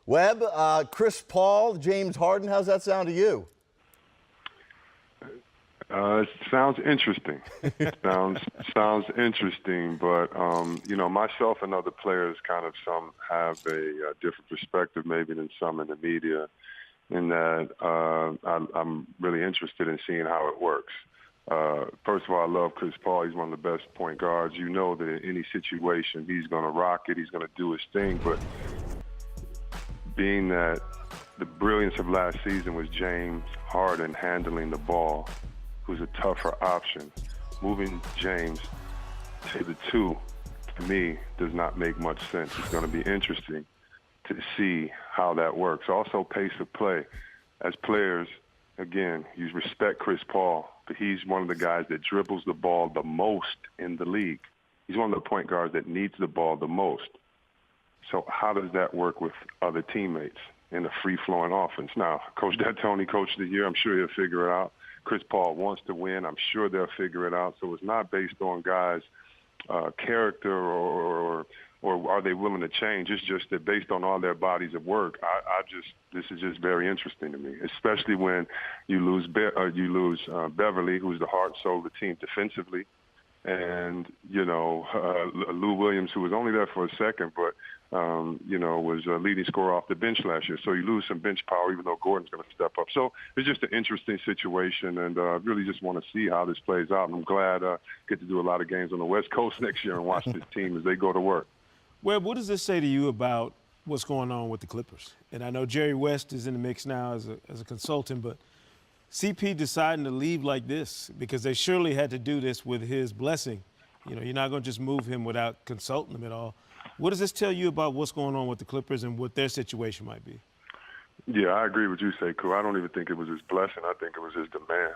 Webb, Chris Paul, James Harden, how's that sound to you? It sounds interesting. sounds interesting, but myself and other players some have a different perspective maybe than some in the media. In that I'm really interested in seeing how it works. First of all, I love Chris Paul. He's one of the best point guards. You know that in any situation he's going to rock it. He's going to do his thing. But being that the brilliance of last season was James Harden handling the ball, who's a tougher option. Moving James to the 2, to me, does not make much sense. It's going to be interesting to see how that works. Also, pace of play. As players, again, you respect Chris Paul, but he's one of the guys that dribbles the ball the most in the league. He's one of the point guards that needs the ball the most. So how does that work with other teammates in a free-flowing offense? Now, Coach D'Antoni, Coach of the Year, I'm sure he'll figure it out. Chris Paul wants to win. I'm sure they'll figure it out. So it's not based on guys' character or are they willing to change. It's just that based on all their bodies of work, this is just very interesting to me, especially when you lose Beverly, who's the heart and soul of the team defensively, and Lou Williams, who was only there for a second, but was a leading scorer off the bench last year. So you lose some bench power, even though Gordon's going to step up. So it's just an interesting situation, and really just want to see how this plays out. And I'm glad I get to do a lot of games on the West Coast next year and watch this team as they go to work. Webb, what does this say to you about what's going on with the Clippers? And I know Jerry West is in the mix now as a consultant, but CP deciding to leave like this, because they surely had to do this with his blessing. You're not going to just move him without consulting him at all. What does this tell you about what's going on with the Clippers and what their situation might be? Yeah, I agree with you, Sekou. I don't even think it was his blessing. I think it was his demand.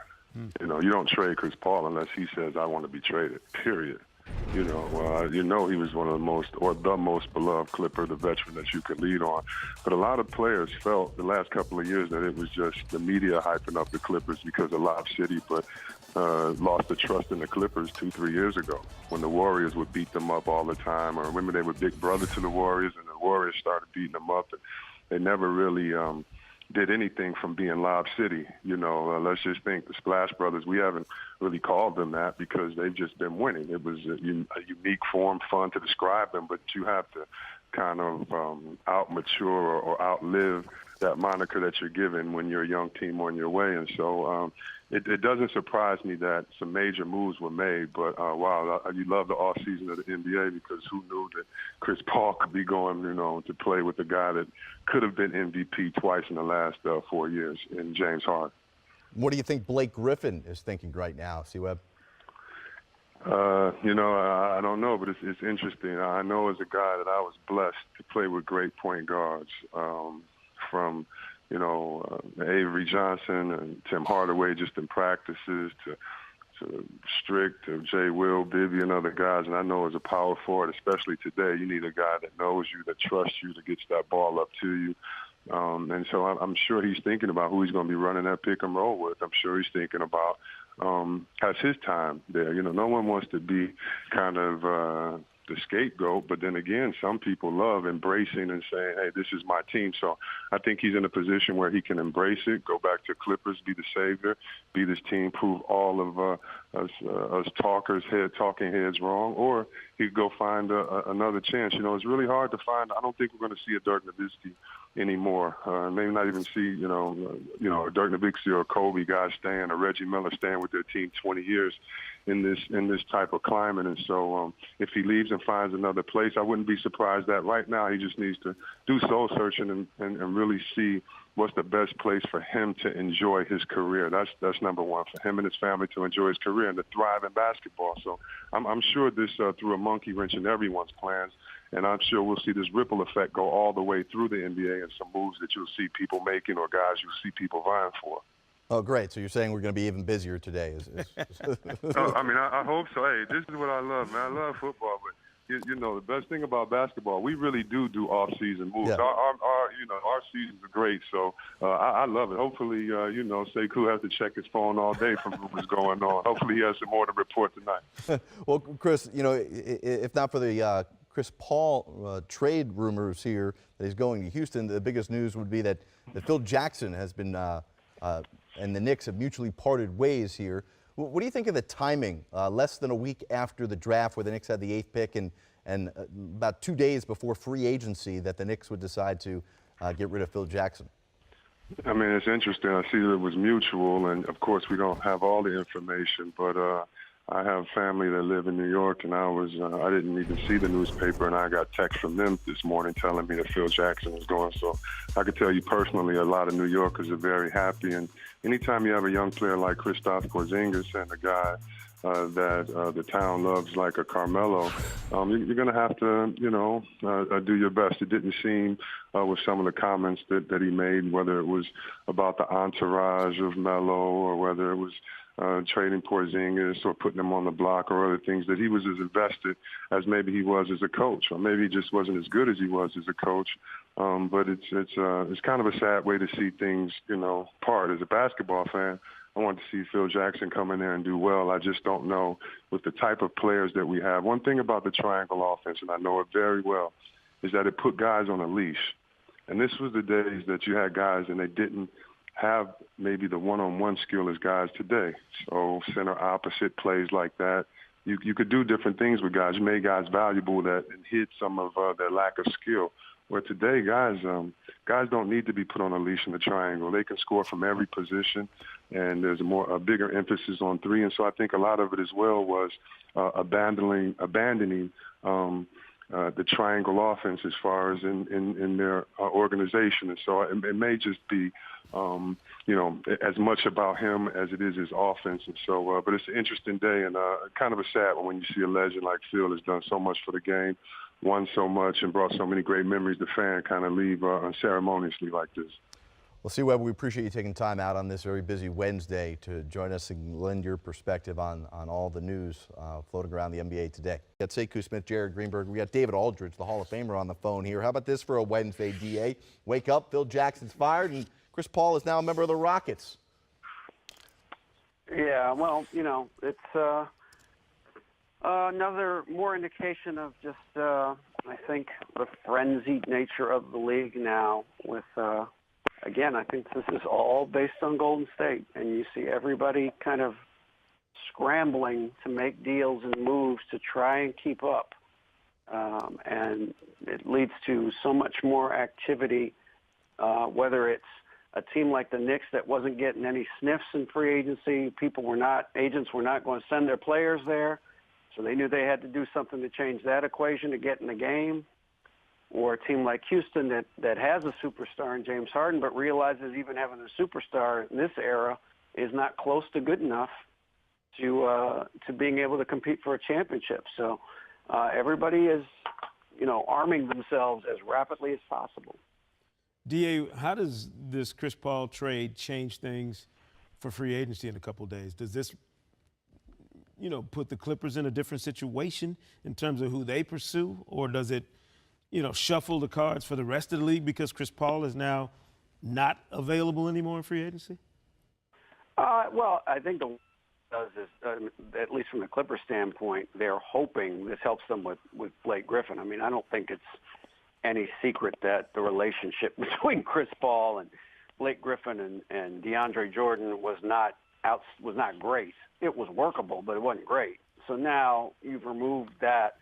You don't trade Chris Paul unless he says, I want to be traded, period. He was one of the most, or the most beloved Clipper, the veteran that you could lead on. But a lot of players felt the last couple of years that it was just the media hyping up the Clippers because of Lob City, but lost the trust in the Clippers 2-3 years ago when the Warriors would beat them up all the time. Or remember they were big brother to the Warriors, and the Warriors started beating them up. And they never really did anything from being Lob City. Let's just think the Splash Brothers, we haven't really called them that because they've just been winning. It was a unique form, fun to describe them, but you have to kind of out-mature or outlive that moniker that you're given when you're a young team on your way. And so it doesn't surprise me that some major moves were made, but wow, you love the offseason of the NBA because who knew that Chris Paul could be going, to play with a guy that could have been MVP twice in the last 4 years in James Harden. What do you think Blake Griffin is thinking right now, C-Webb? I don't know, but it's interesting. I know as a guy that I was blessed to play with great point guards from Avery Johnson and Tim Hardaway just in practices to Strick to Jay Will, Bibby, and other guys. And I know as a power forward, especially today, you need a guy that knows you, that trusts you, that gets that ball up to you. And so I'm sure he's thinking about who he's going to be running that pick and roll with. I'm sure he's thinking about has his time there. No one wants to be kind of the scapegoat, but then again, some people love embracing and saying, hey, this is my team. So I think he's in a position where he can embrace it, go back to Clippers, be the savior, be this team, prove all of us talking heads wrong, or he could go find another chance. It's really hard to find. I don't think we're going to see a Dirk Nowitzki anymore. Maybe not even see, a Dirk Nowitzki or a Kobe guy staying, or Reggie Miller staying with their team 20 years in this type of climate. And so if he leaves and finds another place, I wouldn't be surprised that right now he just needs to do soul searching and really see what's the best place for him to enjoy his career. That's number one, for him and his family to enjoy his career and to thrive in basketball. So I'm sure this threw a monkey wrench in everyone's plans, and I'm sure we'll see this ripple effect go all the way through the NBA and some moves that you'll see people making or guys you'll see people vying for. Oh, great. So you're saying we're going to be even busier today. I hope so. Hey, this is what I love, man. I love football, but the best thing about basketball, we really do off-season moves. Yeah. Our seasons are great, so I love it. Hopefully, Sekou has to check his phone all day from what's going on. Hopefully, he has some more to report tonight. Well, Chris, if not for the Chris Paul trade rumors here that he's going to Houston. The biggest news would be that Phil Jackson has been and the Knicks have mutually parted ways here. What do you think of the timing? Less than a week after the draft, where the Knicks had the 8th pick, and about 2 days before free agency, that the Knicks would decide to get rid of Phil Jackson. I mean, it's interesting. I see that it was mutual, and of course, we don't have all the information. But I have family that live in New York, and I didn't even see the newspaper, and I got text from them this morning telling me that Phil Jackson was going. So I could tell you personally, a lot of New Yorkers are very happy. And anytime you have a young player like Kristaps Porzingis and a guy that the town loves like a Carmelo, you're going to have to, do your best. It didn't seem with some of the comments that he made, whether it was about the entourage of Melo or whether it was trading Porzingis or putting him on the block or other things, that he was as invested as maybe he was as a coach, or maybe he just wasn't as good as he was as a coach. But it's kind of a sad way to see things, part. As a basketball fan, I want to see Phil Jackson come in there and do well. I just don't know with the type of players that we have. One thing about the triangle offense, and I know it very well, is that it put guys on a leash. And this was the days that you had guys and they didn't have maybe the one-on-one skill as guys today. So center opposite plays like that. You could do different things with guys. You made guys valuable and hid some of their lack of skill. Where today, guys don't need to be put on a leash in the triangle. They can score from every position, and there's a bigger emphasis on three. And so I think a lot of it as well was abandoning the triangle offense as far as in their organization. And so it may just be, as much about him as it is his offense. And so, but it's an interesting day and kind of a sad one when you see a legend like Phil has done so much for the game, won so much, and brought so many great memories. The fan kind of leave unceremoniously like this. Well, C. Webb, we appreciate you taking time out on this very busy Wednesday to join us and lend your perspective on all the news floating around the NBA today. We got Sekou Smith, Jared Greenberg. We got David Aldridge, the Hall of Famer, on the phone here. How about this for a Wednesday, DA? Wake up, Phil Jackson's fired, and Chris Paul is now a member of the Rockets. Yeah, well, it's another more indication of just, I think, the frenzied nature of the league now with again, I think this is all based on Golden State, and you see everybody kind of scrambling to make deals and moves to try and keep up. And it leads to so much more activity, whether it's a team like the Knicks that wasn't getting any sniffs in free agency. Agents were not going to send their players there, so they knew they had to do something to change that equation to get in the game. Or a team like Houston that has a superstar in James Harden, but realizes even having a superstar in this era is not close to good enough to being able to compete for a championship. So everybody is, arming themselves as rapidly as possible. DA, how does this Chris Paul trade change things for free agency in a couple of days? Does this, put the Clippers in a different situation in terms of who they pursue, or does it shuffle the cards for the rest of the league because Chris Paul is now not available anymore in free agency? Well, I think the does is, at least from the Clippers standpoint, they're hoping this helps them with Blake Griffin. I mean, I don't think it's any secret that the relationship between Chris Paul and Blake Griffin and DeAndre Jordan was not great. It was workable, but it wasn't great. So now you've removed that.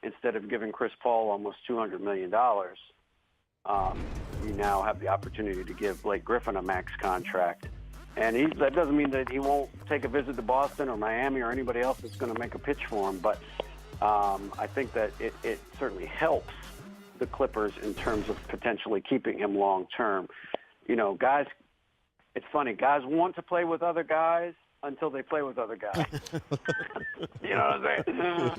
Instead of giving Chris Paul almost $200 million, you now have the opportunity to give Blake Griffin a max contract. And that doesn't mean that he won't take a visit to Boston or Miami or anybody else that's going to make a pitch for him. But I think that it certainly helps the Clippers in terms of potentially keeping him long term. Guys, it's funny. Guys want to play with other guys until they play with other guys. You know what I'm saying?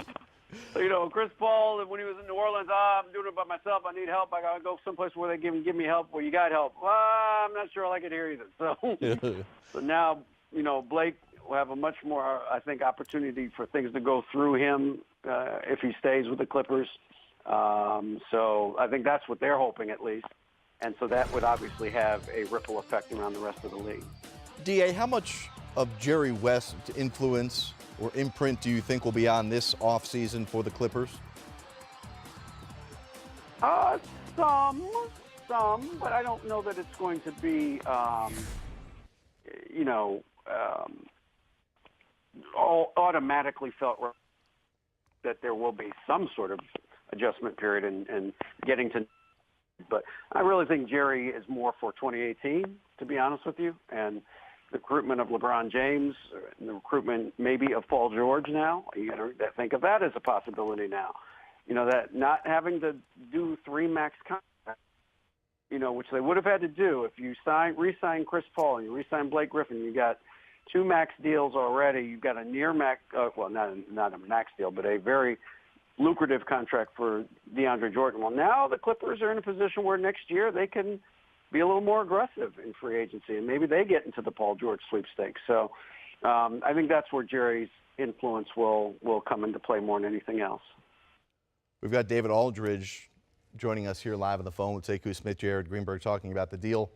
Chris Paul, when he was in New Orleans, I'm doing it by myself. I need help. I got to go someplace where they give me help. Well, you got help. Well, I'm not sure I like it here either. So now, Blake will have a much more, I think, opportunity for things to go through him if he stays with the Clippers. So I think that's what they're hoping, at least. And so that would obviously have a ripple effect around the rest of the league. DA, how much of Jerry West's influence or imprint do you think will be on this offseason for the Clippers? Uh, some, but I don't know that it's going to be, all automatically felt right that there will be some sort of adjustment period and getting to. But I really think Jerry is more for 2018, to be honest with you, and the recruitment of LeBron James, and the recruitment maybe of Paul George now. You got to think of that as a possibility now. That not having to do 3 max contracts, which they would have had to do if you re-sign Chris Paul and you re-sign Blake Griffin. You got 2 max deals already. You've got a near max, not a max deal, but a very lucrative contract for DeAndre Jordan. Well, now the Clippers are in a position where next year they can be a little more aggressive in free agency, and maybe they get into the Paul George sweepstakes. So I think that's where Jerry's influence will come into play more than anything else. We've got David Aldridge joining us here live on the phone with Sekou Smith, Jared Greenberg, talking about the deal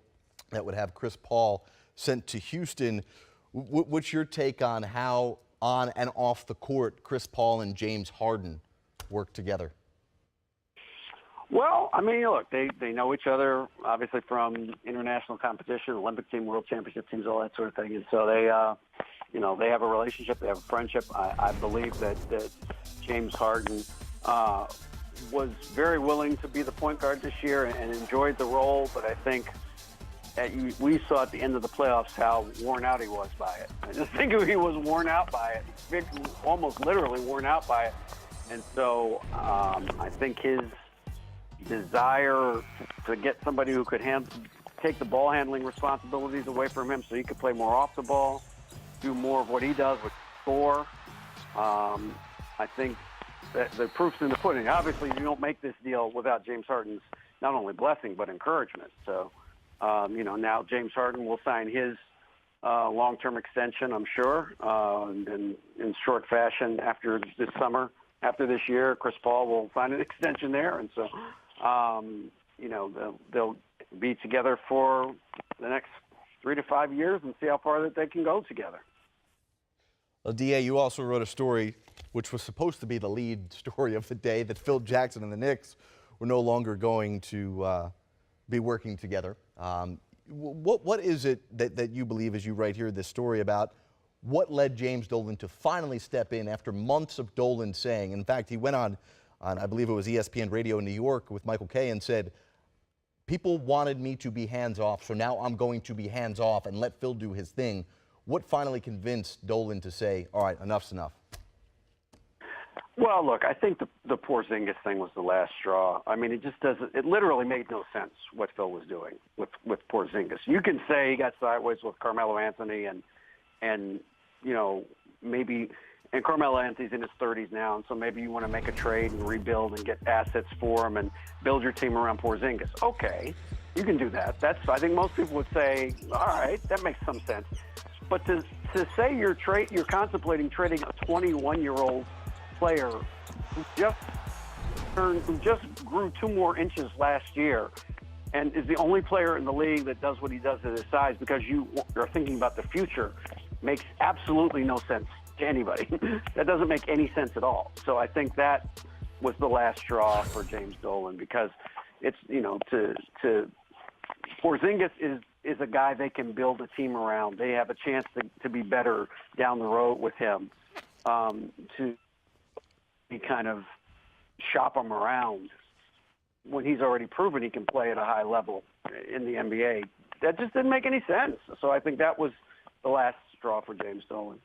that would have Chris Paul sent to Houston. What's your take on how on and off the court Chris Paul and James Harden work together? Well, I mean, look, they know each other, obviously, from international competition, Olympic team, world championship teams, all that sort of thing. And so they have a relationship, they have a friendship. I believe that James Harden was very willing to be the point guard this year and enjoyed the role, but I think we saw at the end of the playoffs how worn out he was by it. I just think he was worn out by it, almost literally worn out by it. And so I think his desire to get somebody who could take the ball handling responsibilities away from him so he could play more off the ball, do more of what he does with score. I think that the proof's in the pudding. Obviously, you don't make this deal without James Harden's not only blessing but encouragement. So, now James Harden will sign his long-term extension, I'm sure, in short fashion after this summer. After this year, Chris Paul will sign an extension there, and so they'll be together for the next 3 to 5 years and see how far that they can go together. Well, DA, you also wrote a story which was supposed to be the lead story of the day, that Phil Jackson and the Knicks were no longer going to be working together. What is it that you believe, as you write here, this story about what led James Dolan to finally step in after months of Dolan saying, in fact, he went on I believe it was ESPN Radio in New York with Michael Kay and said, people wanted me to be hands-off, so now I'm going to be hands-off and let Phil do his thing. What finally convinced Dolan to say, all right, enough's enough? Well, look, I think the Porzingis thing was the last straw. I mean, it literally made no sense what Phil was doing with Porzingis. You can say he got sideways with Carmelo Anthony and maybe, and Carmelo Anthony's in his 30s now, and so maybe you want to make a trade and rebuild and get assets for him and build your team around Porzingis. Okay, you can do that. I think most people would say, all right, that makes some sense. But to say you're contemplating trading a 21-year-old player who just grew 2 more inches last year and is the only player in the league that does what he does at his size because you are thinking about the future makes absolutely no sense to anybody. That doesn't make any sense at all. So I think that was the last straw for James Dolan because it's, Porzingis is a guy they can build a team around. They have a chance to be better down the road with him, to kind of shop him around when he's already proven he can play at a high level in the NBA. That just didn't make any sense. So I think that was the last straw for James Dolan.